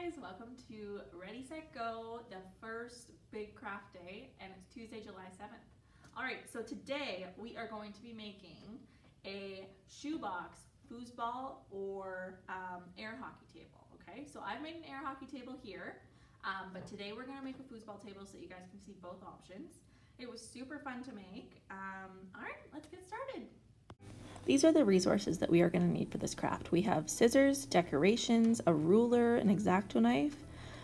guys, welcome to Ready, Set, Go, the first big craft day, and it's Tuesday, July 7th. All right, so today we are going to be making a shoebox foosball or air hockey table, okay? So I've made an air hockey table here, but today we're gonna make a foosball table so you guys can see both options. It was super fun to make. All right, let's get started. These are the resources that we are going to need for this craft. We have scissors, decorations, a ruler, an X-Acto knife,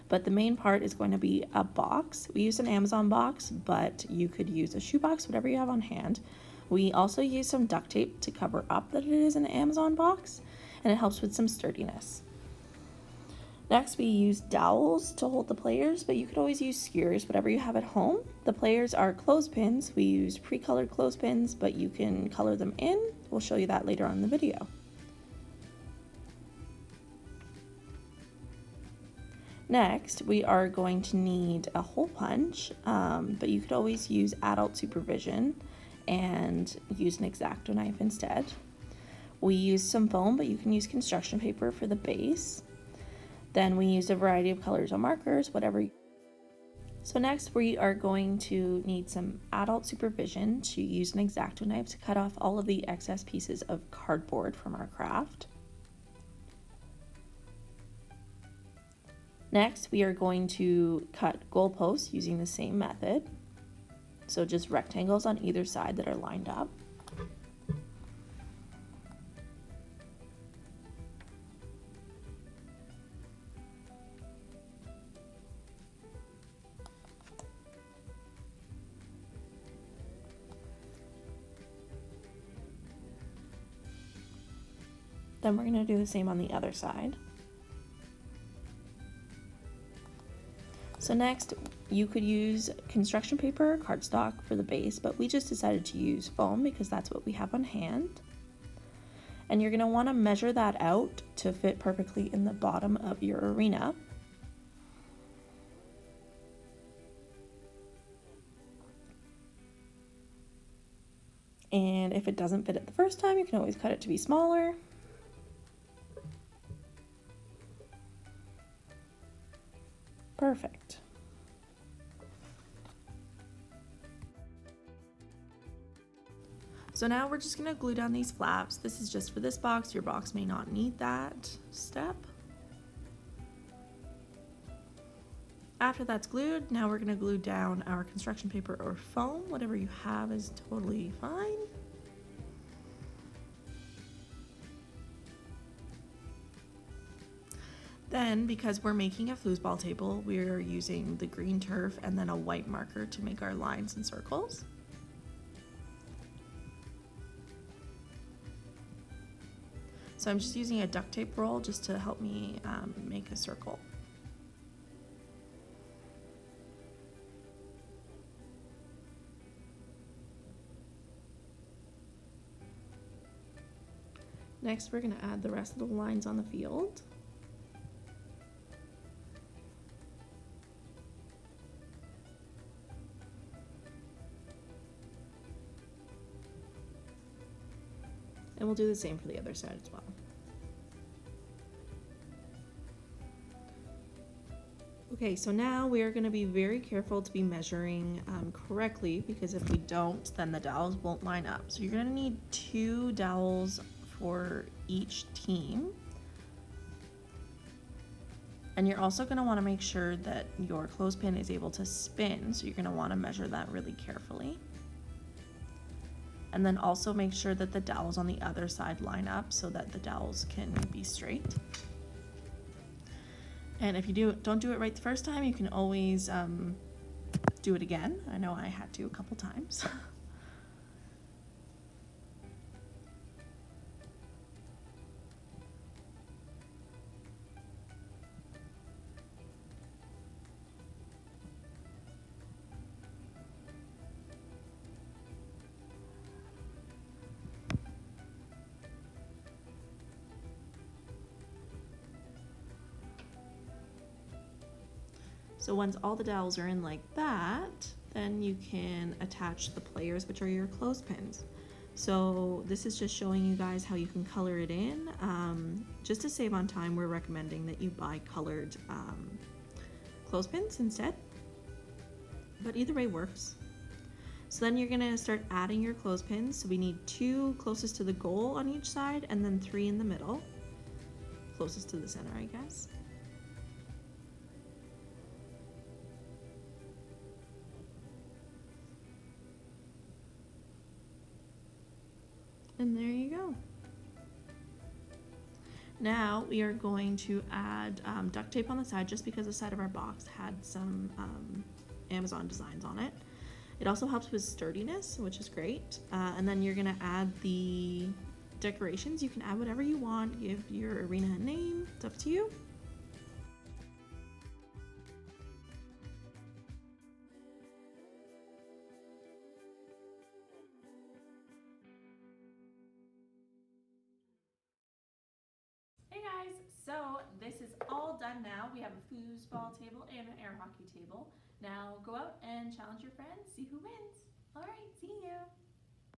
but the main part is going to be a box. We use an Amazon box, but you could use a shoebox, whatever you have on hand. We also use some duct tape to cover up that it is an Amazon box, and it helps with some sturdiness. Next, we use dowels to hold the players, but you could always use skewers, whatever you have at home. The players are clothespins. We use pre-colored clothespins, but you can color them in. We'll show you that later on in the video. Next, we are going to need a hole punch, but you could always use adult supervision and use an X-Acto knife instead. We use some foam, but you can use construction paper for the base. Then we used a variety of colors on markers, whatever. So next we are going to need some adult supervision to use an X-Acto knife to cut off all of the excess pieces of cardboard from our craft. Next we are going to cut goalposts using the same method. So just rectangles on either side that are lined up. Then we're going to do the same on the other side. So next, you could use construction paper or cardstock for the base, but we just decided to use foam because that's what we have on hand. And you're going to want to measure that out to fit perfectly in the bottom of your arena. And if it doesn't fit it the first time, you can always cut it to be smaller. Perfect. So now we're just going to glue down these flaps. This is just for this box. Your box may not need that step. After that's glued, now we're going to glue down our construction paper or foam. Whatever you have is totally fine. Then, because we're making a foosball table, we're using the green turf and then a white marker to make our lines and circles. So I'm just using a duct tape roll just to help me make a circle. Next, we're going to add the rest of the lines on the field. And we'll do the same for the other side as well. Okay, so now we are going to be very careful to be measuring correctly, because if we don't, then the dowels won't line up. So you're going to need 2 dowels for each team. And you're also going to want to make sure that your clothespin is able to spin, so you're going to want to measure that really carefully. And then also make sure that the dowels on the other side line up so that the dowels can be straight. And if you don't do it right the first time, you can always do it again. I know I had to a couple times. So once all the dowels are in like that, then you can attach the players, which are your clothespins. So this is just showing you guys how you can color it in. Just to save on time, we're recommending that you buy colored clothespins instead. But either way works. So then you're gonna start adding your clothespins. So we need 2 closest to the goal on each side and then 3 in the middle. Closest to the center, I guess. And there you go. Now we are going to add duct tape on the side just because the side of our box had some Amazon designs on it. It also helps with sturdiness, which is great. And then you're gonna add the decorations. You can add whatever you want, give your arena a name, it's up to you. Hey guys, so this is all done now. We have a foosball table and an air hockey table. Now go out and challenge your friends, see who wins.